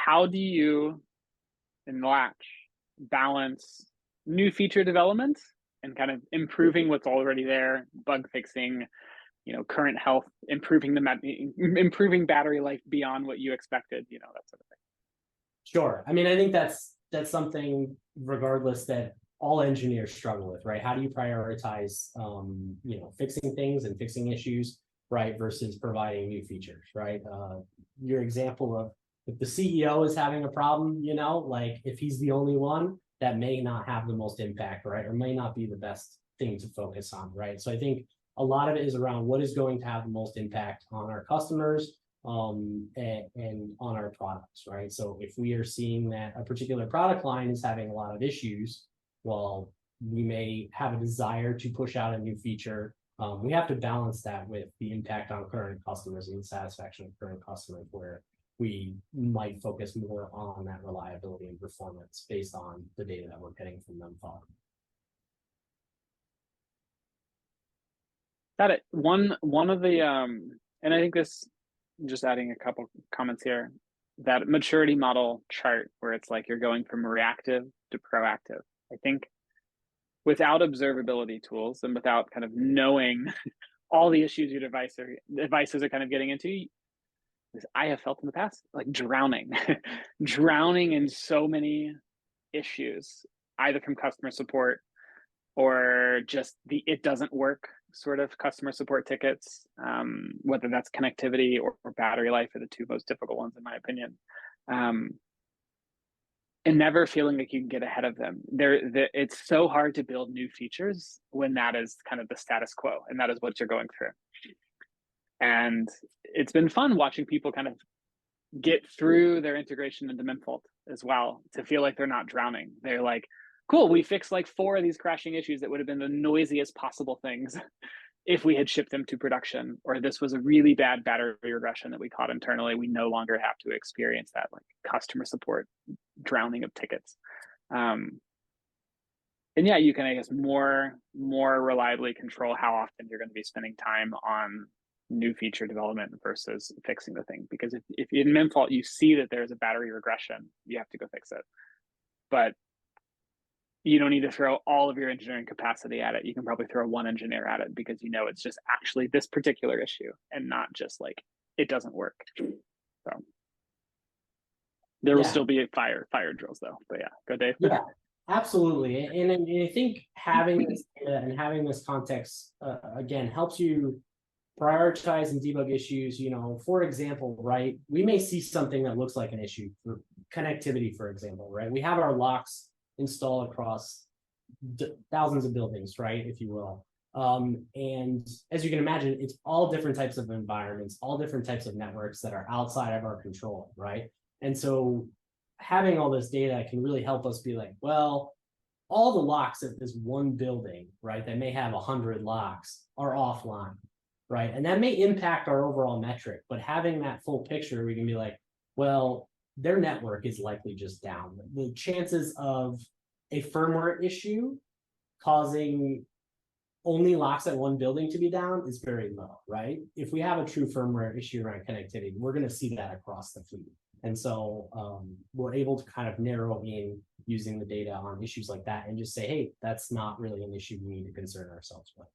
how do you in Latch balance new feature development and kind of improving what's already there, bug fixing, current health, improving battery life beyond what you expected, that sort of thing. Sure. I mean, I think that's something regardless that all engineers struggle with, right? How do you prioritize, fixing things and fixing issues, right, versus providing new features, right? Your example of if the CEO is having a problem, like if he's the only one, that may not have the most impact, right, or may not be the best thing to focus on, right? So I think a lot of it is around what is going to have the most impact on our customers, and on our products, right? So if we are seeing that a particular product line is having a lot of issues, well, we may have a desire to push out a new feature. We have to balance that with the impact on current customers and the satisfaction of current customers, where we might focus more on that reliability and performance based on the data that we're getting from them. Got it. One of the and I think this, just adding a couple comments here, that maturity model chart where it's like you're going from reactive to proactive. I think without observability tools and without kind of knowing all the issues your devices are kind of getting into, I have felt in the past like drowning, drowning in so many issues, either from customer support or just the it doesn't work sort of customer support tickets, whether that's connectivity or battery life are the two most difficult ones in my opinion. And never feeling like you can get ahead of them. It's so hard to build new features when that is kind of the status quo and that is what you're going through. And it's been fun watching people kind of get through their integration into Memfault as well to feel like they're not drowning. They're like, cool, we fixed like 4 of these crashing issues that would have been the noisiest possible things if we had shipped them to production, or this was a really bad battery regression that we caught internally. We no longer have to experience that like customer support drowning of tickets. And yeah, you can, I guess, more reliably control how often you're going to be spending time on new feature development versus fixing the thing. Because if in Memfault you see that there's a battery regression, you have to go fix it. But you don't need to throw all of your engineering capacity at it. You can probably throw one engineer at it because it's just actually this particular issue and not just like it doesn't work. So there will still be fire drills though. But yeah, go Dave. Yeah, absolutely. And I think having this data and having this context again helps you prioritize and debug issues. For example, right, we may see something that looks like an issue for connectivity, for example, right? We have our locks installed across thousands of buildings, right, if you will. And as you can imagine, it's all different types of environments, all different types of networks that are outside of our control, right? And so having all this data can really help us be like, well, all the locks at this one building, right, that may have 100 locks are offline, right? And that may impact our overall metric, but having that full picture, we can be like, well, their network is likely just down. The chances of a firmware issue causing only locks at one building to be down is very low, right? If we have a true firmware issue around connectivity, we're going to see that across the fleet. And so we're able to kind of narrow in using the data on issues like that and just say, hey, that's not really an issue we need to concern ourselves with.